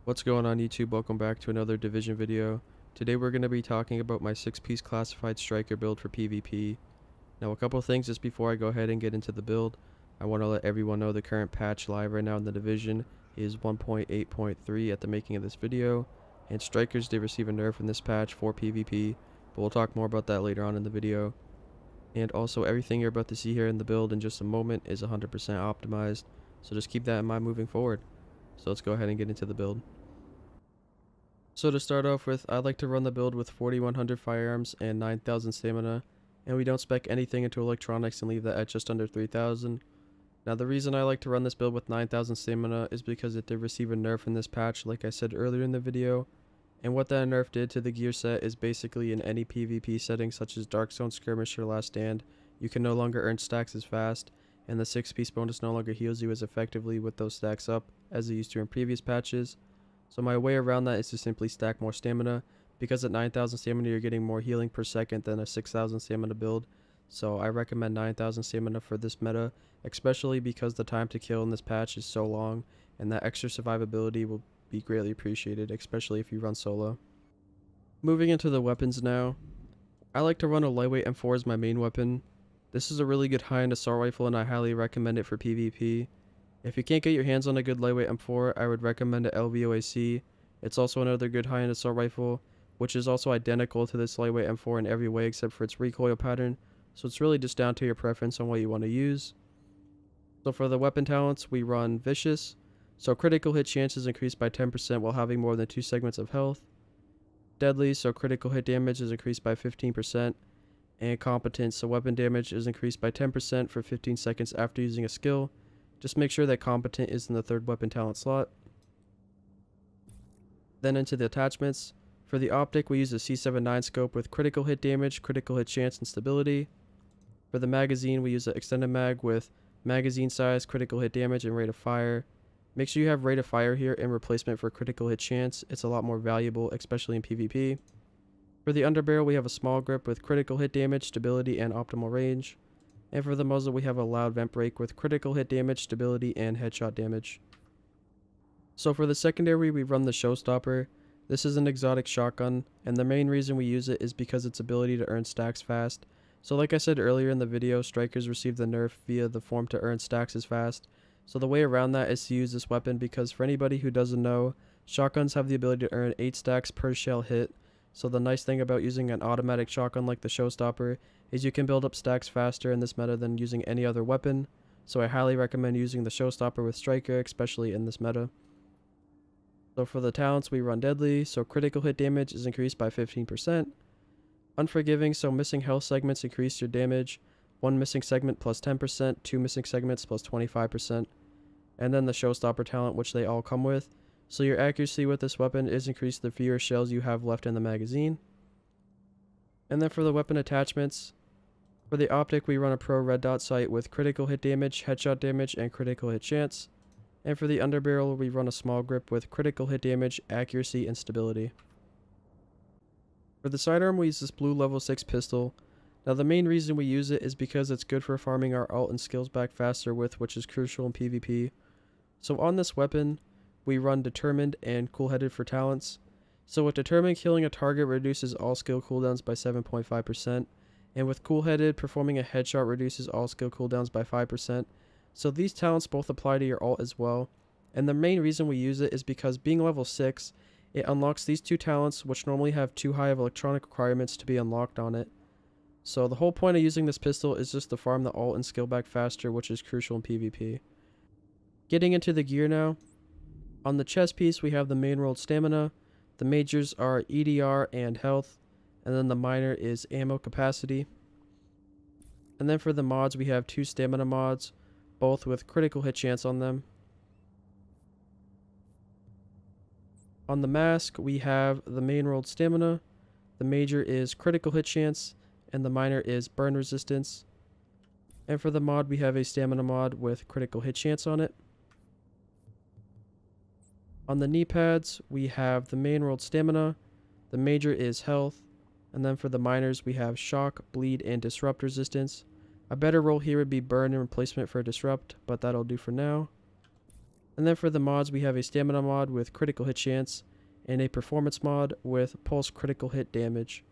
What's going on YouTube? Welcome back to another Division video. Today we're going to be talking about my 6-piece classified striker build for PvP. Now a couple things just before I go ahead and get into the build. I want to let everyone know the current patch live right now in the Division is 1.8.3 at the making of this video. And strikers did receive a nerf in this patch for PvP, but we'll talk more about that later on in the video. And also everything you're about to see here in the build in just a moment is 100% optimized, so just keep that in mind moving forward. So let's go ahead and get into the build. So to start off with, I'd like to run the build with 4100 firearms and 9000 stamina, and we don't spec anything into electronics and leave that at just under 3000. Now the reason I like to run this build with 9000 stamina is because it did receive a nerf in this patch like I said earlier in the video, and what that nerf did to the gear set is basically in any PvP setting such as Dark Zone, Skirmish, or Last Stand, you can no longer earn stacks as fast, and the 6-piece bonus no longer heals you as effectively with those stacks up as it used to in previous patches. So my way around that is to simply stack more stamina, because at 9000 stamina you're getting more healing per second than a 6000 stamina build. So I recommend 9000 stamina for this meta, especially because the time to kill in this patch is so long, and that extra survivability will be greatly appreciated, especially if you run solo. Moving into the weapons now, I like to run a lightweight M4 as my main weapon. This is a really good high-end assault rifle and I highly recommend it for PvP. If you can't get your hands on a good lightweight M4, I would recommend a LVOAC. It's also another good high-end assault rifle, which is also identical to this lightweight M4 in every way except for its recoil pattern, so it's really just down to your preference on what you want to use. So for the weapon talents, we run Vicious, so critical hit chance is increased by 10% while having more than 2 segments of health. Deadly, so critical hit damage is increased by 15%. And Competent, so weapon damage is increased by 10% for 15 seconds after using a skill. Just make sure that Competent is in the third weapon talent slot. Then into the attachments. For the optic, we use a C79 scope with critical hit damage, critical hit chance, and stability. For the magazine, we use an extended mag with magazine size, critical hit damage, and rate of fire. Make sure you have rate of fire here in replacement for critical hit chance. It's a lot more valuable, especially in PvP. For the underbarrel, we have a small grip with critical hit damage, stability, and optimal range. And for the muzzle, we have a loud vent brake with critical hit damage, stability, and headshot damage. So for the secondary, we run the Showstopper. This is an exotic shotgun, and the main reason we use it is because its ability to earn stacks fast. So like I said earlier in the video, strikers receive the nerf via the form to earn stacks as fast. So the way around that is to use this weapon because for anybody who doesn't know, shotguns have the ability to earn 8 stacks per shell hit. So the nice thing about using an automatic shotgun like the Showstopper is you can build up stacks faster in this meta than using any other weapon. So I highly recommend using the Showstopper with Striker, especially in this meta. So for the talents, we run Deadly, so critical hit damage is increased by 15%. Unforgiving, so missing health segments increase your damage. 1 missing segment plus 10%, 2 missing segments plus 25%. And then the Showstopper talent, which they all come with. So your accuracy with this weapon is increased the fewer shells you have left in the magazine. And then for the weapon attachments, for the optic we run a pro red dot sight with critical hit damage, headshot damage, and critical hit chance. And for the underbarrel we run a small grip with critical hit damage, accuracy, and stability. For the sidearm we use this blue level 6 pistol. Now the main reason we use it is because it's good for farming our ult and skills back faster with, which is crucial in PvP. So on this weapon, we run Determined and Cool-Headed for talents. So with Determined, killing a target reduces all skill cooldowns by 7.5%, and with Cool-Headed, performing a headshot reduces all skill cooldowns by 5%. So these talents both apply to your ult as well, and the main reason we use it is because being level 6, it unlocks these two talents which normally have too high of electronic requirements to be unlocked on it. So the whole point of using this pistol is just to farm the ult and skill back faster, which is crucial in PvP. Getting into the gear now. On the chest piece, we have the main rolled stamina. The majors are EDR and health, and then the minor is ammo capacity. And then for the mods, we have 2 stamina mods, both with critical hit chance on them. On the mask, we have the main rolled stamina. The major is critical hit chance, and the minor is burn resistance. And for the mod, we have a stamina mod with critical hit chance on it. On the knee pads, we have the main rolled stamina, the major is health, and then for the minors we have shock, bleed, and disrupt resistance. A better roll here would be burn in replacement for disrupt, but that'll do for now. And then for the mods, we have a stamina mod with critical hit chance and a performance mod with pulse critical hit damage.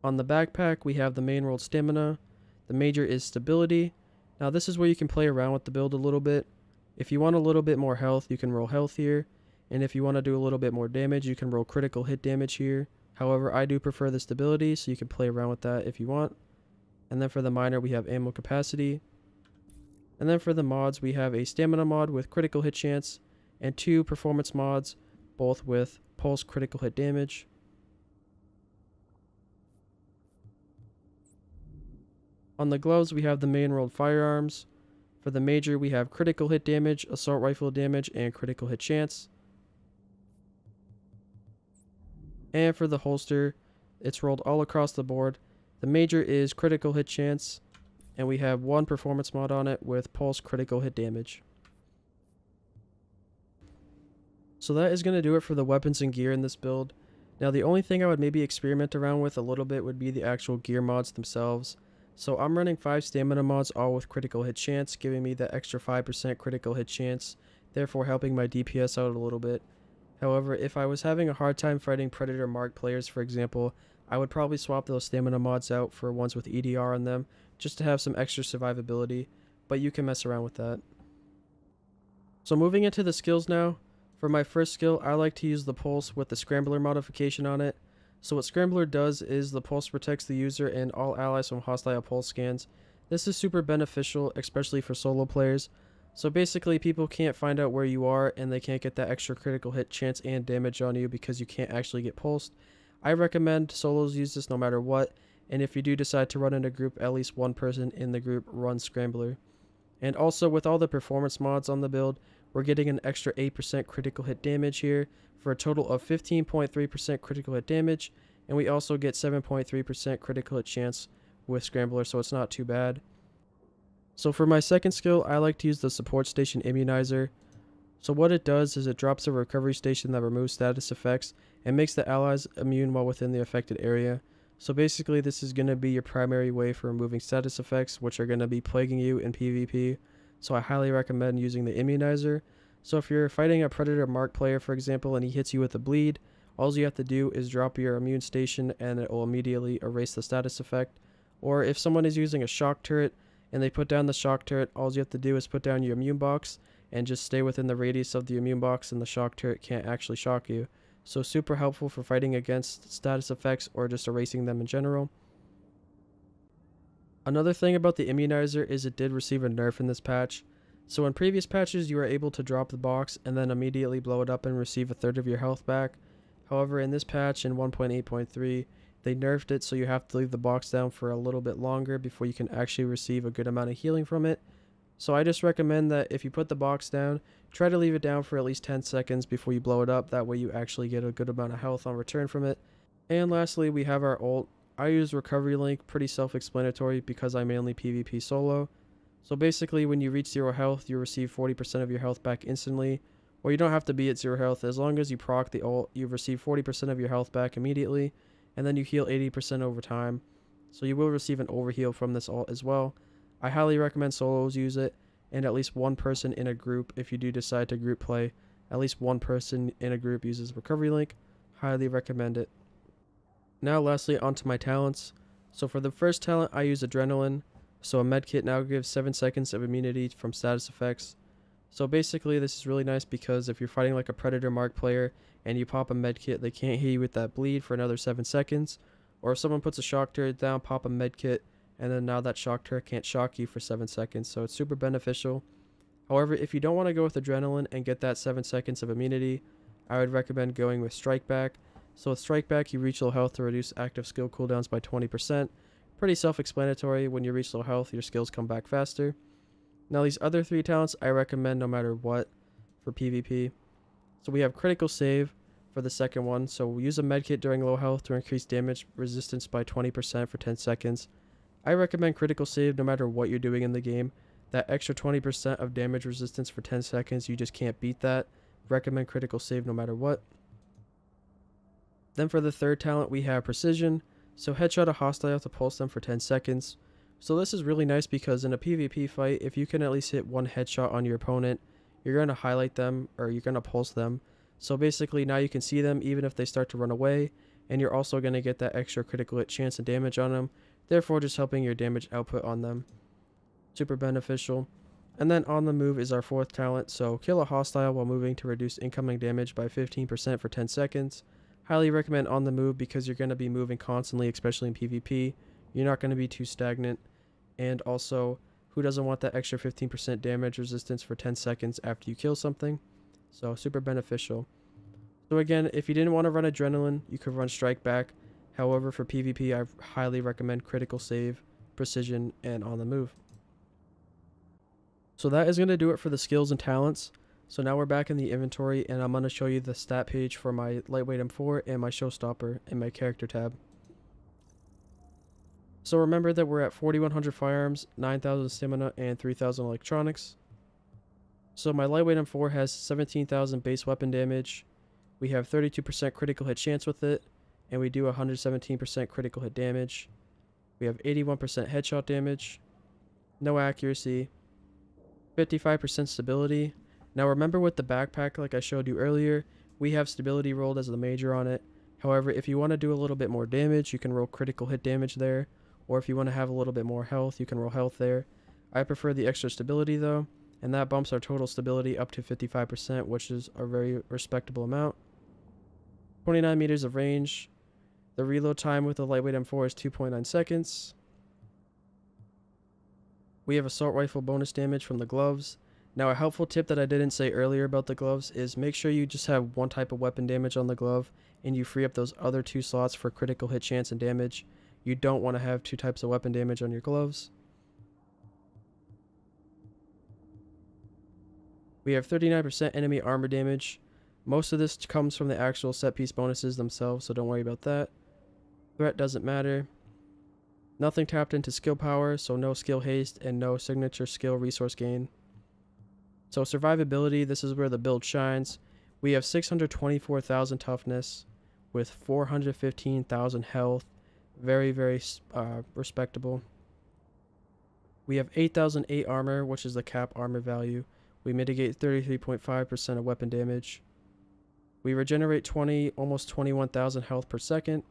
On the backpack, we have the main world stamina. The major is stability. Now this is where you can play around with the build a little bit. If you want a little bit more health, you can roll health here. And if you want to do a little bit more damage, you can roll critical hit damage here. However, I do prefer the stability, so you can play around with that if you want. And then for the minor, we have ammo capacity. And then for the mods, we have a stamina mod with critical hit chance and 2 performance mods, both with pulse critical hit damage. On the gloves, we have the main world firearms. For the major, we have critical hit damage, assault rifle damage, and critical hit chance. And for the holster, it's rolled all across the board. The major is critical hit chance, and we have 1 performance mod on it with pulse critical hit damage. So that is going to do it for the weapons and gear in this build. Now the only thing I would maybe experiment around with a little bit would be the actual gear mods themselves. So I'm running 5 stamina mods, all with critical hit chance, giving me that extra 5% critical hit chance, therefore helping my DPS out a little bit. However, if I was having a hard time fighting Predator Mark players, for example, I would probably swap those stamina mods out for ones with EDR on them, just to have some extra survivability, but you can mess around with that. So moving into the skills now, for my first skill, I like to use the Pulse with the Scrambler modification on it. So what Scrambler does is the Pulse protects the user and all allies from hostile pulse scans. This is super beneficial, especially for solo players. So basically people can't find out where you are and they can't get that extra critical hit chance and damage on you because you can't actually get pulsed. I recommend solos use this no matter what, and if you do decide to run in a group, at least one person in the group runs Scrambler. And also with all the performance mods on the build, we're getting an extra 8% critical hit damage here for a total of 15.3% critical hit damage, and we also get 7.3% critical hit chance with Scrambler, so it's not too bad. So for my second skill, I like to use the support station immunizer. So what it does is it drops a recovery station that removes status effects and makes the allies immune while within the affected area. So basically this is going to be your primary way for removing status effects, which are going to be plaguing you in PvP. So I highly recommend using the immunizer. So if you're fighting a Predator Mark player, for example, and he hits you with a bleed, all you have to do is drop your immune station and it will immediately erase the status effect. Or if someone is using a shock turret and they put down the shock turret, all you have to do is put down your immune box and just stay within the radius of the immune box and the shock turret can't actually shock you. So super helpful for fighting against status effects or just erasing them in general. Another thing about the immunizer is it did receive a nerf in this patch. So in previous patches you were able to drop the box and then immediately blow it up and receive a third of your health back. However, in this patch in 1.8.3 they nerfed it, so you have to leave the box down for a little bit longer before you can actually receive a good amount of healing from it. So I just recommend that if you put the box down, try to leave it down for at least 10 seconds before you blow it up. That way you actually get a good amount of health on return from it. And lastly, we have our ult. I use Recovery Link, pretty self-explanatory because I mainly PvP solo. So basically when you reach 0 health, you receive 40% of your health back instantly. Or you don't have to be at 0 health. As long as you proc the ult, you receive 40% of your health back immediately. And then you heal 80% over time. So you will receive an overheal from this ult as well. I highly recommend solos use it, and at least one person in a group, if you do decide to group play, at least one person in a group uses Recovery Link. Highly recommend it. Now lastly, onto my talents. So for the first talent, I use Adrenaline. So a medkit now gives 7 seconds of immunity from status effects. So basically this is really nice because if you're fighting like a Predator Mark player and you pop a medkit, they can't hit you with that bleed for another 7 seconds. Or if someone puts a shock turret down, pop a medkit, and then now that shock turret can't shock you for 7 seconds, so it's super beneficial. However, if you don't want to go with Adrenaline and get that 7 seconds of immunity, I would recommend going with Strike Back. So with Strike Back, you reach low health to reduce active skill cooldowns by 20%. Pretty self-explanatory. When you reach low health, your skills come back faster. Now these other 3 talents I recommend no matter what for PvP. So we have Critical Save for the second one. So we'll use a medkit during low health to increase damage resistance by 20% for 10 seconds. I recommend Critical Save no matter what you're doing in the game. That extra 20% of damage resistance for 10 seconds, you just can't beat that. Recommend Critical Save no matter what. Then for the third talent, we have Precision. So headshot a hostile to pulse them for 10 seconds. So this is really nice because in a PvP fight, if you can at least hit one headshot on your opponent, you're going to highlight them or you're going to pulse them. So basically now you can see them even if they start to run away, and you're also going to get that extra critical hit chance and damage on them, therefore just helping your damage output on them. Super beneficial. And then on the move is our fourth talent, so kill a hostile while moving to reduce incoming damage by 15% for 10 seconds. Highly recommend on the move because you're going to be moving constantly, especially in PvP. You're not going to be too stagnant. And also, who doesn't want that extra 15% damage resistance for 10 seconds after you kill something? So super beneficial. So again, if you didn't want to run Adrenaline, you could run Strike Back. However, for PvP, I highly recommend Critical Save, Precision, and On the Move. So that is going to do it for the skills and talents. So now we're back in the inventory, and I'm going to show you the stat page for my Lightweight M4 and my Showstopper in my Character tab. So remember that we're at 4100 firearms, 9000 stamina, and 3000 electronics. So my Lightweight M4 has 17,000 base weapon damage. We have 32% critical hit chance with it, and we do 117% critical hit damage. We have 81% headshot damage, no accuracy, 55% stability. Now remember with the backpack, like I showed you earlier, we have stability rolled as the major on it. However, if you want to do a little bit more damage, you can roll critical hit damage there. Or if you want to have a little bit more health, you can roll health there. I prefer the extra stability though, and that bumps our total stability up to 55%, which is a very respectable amount. 29 meters of range. The reload time with the Lightweight M4 is 2.9 seconds. We have assault rifle bonus damage from the gloves. Now a helpful tip that I didn't say earlier about the gloves is make sure you just have one type of weapon damage on the glove and you free up those other two slots for critical hit chance and damage. You don't want to have two types of weapon damage on your gloves. We have 39% enemy armor damage. Most of this comes from the actual set piece bonuses themselves, so don't worry about that. Threat doesn't matter. Nothing tapped into skill power, so no skill haste and no signature skill resource gain. So survivability, this is where the build shines. We have 624,000 toughness with 415,000 health. Very, very respectable. We have 8,008 armor, which is the cap armor value. We mitigate 33.5% of weapon damage. We regenerate almost 21,000 health per second.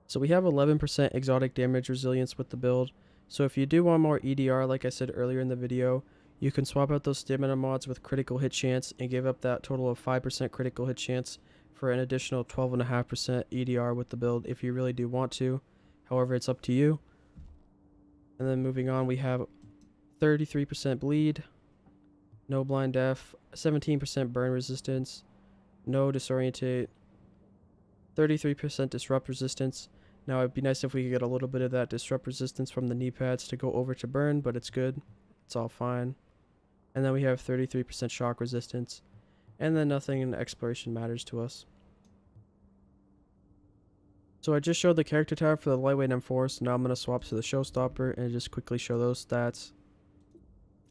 So we have 11% exotic damage resilience with the build. So if you do want more EDR, like I said earlier in the video, you can swap out those stamina mods with critical hit chance and give up that total of 5% critical hit chance for an additional 12.5% EDR with the build if you really do want to. However, it's up to you. And then moving on, we have 33% bleed, no blind death, 17% burn resistance, no disorientate, 33% disrupt resistance. Now it'd be nice if we could get a little bit of that disrupt resistance from the knee pads to go over to burn, but it's good. It's all fine. And then we have 33% shock resistance. And then nothing in exploration matters to us. So I just showed the character tab for the Lightweight M4, so now I'm going to swap to the Showstopper and just quickly show those stats.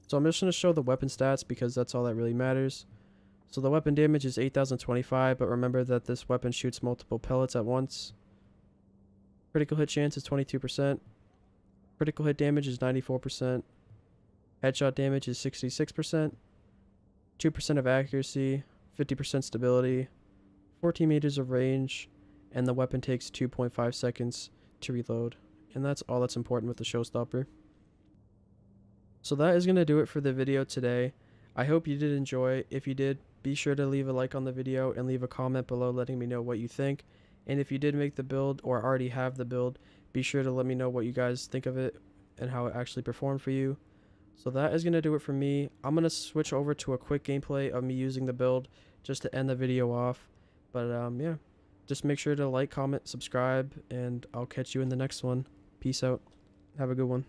So I'm just going to show the weapon stats because that's all that really matters. So the weapon damage is 8,025, but remember that this weapon shoots multiple pellets at once. Critical hit chance is 22%. Critical hit damage is 94%. Headshot damage is 66%. 2% of accuracy, 50% stability, 14 meters of range, and the weapon takes 2.5 seconds to reload. And that's all that's important with the Showstopper. So that is going to do it for the video today. I hope you did enjoy. If you did, be sure to leave a like on the video and leave a comment below letting me know what you think. And if you did make the build or already have the build, be sure to let me know what you guys think of it and how it actually performed for you. So that is going to do it for me. I'm going to switch over to a quick gameplay of me using the build just to end the video off. But yeah, just make sure to like, comment, subscribe, and I'll catch you in the next one. Peace out. Have a good one.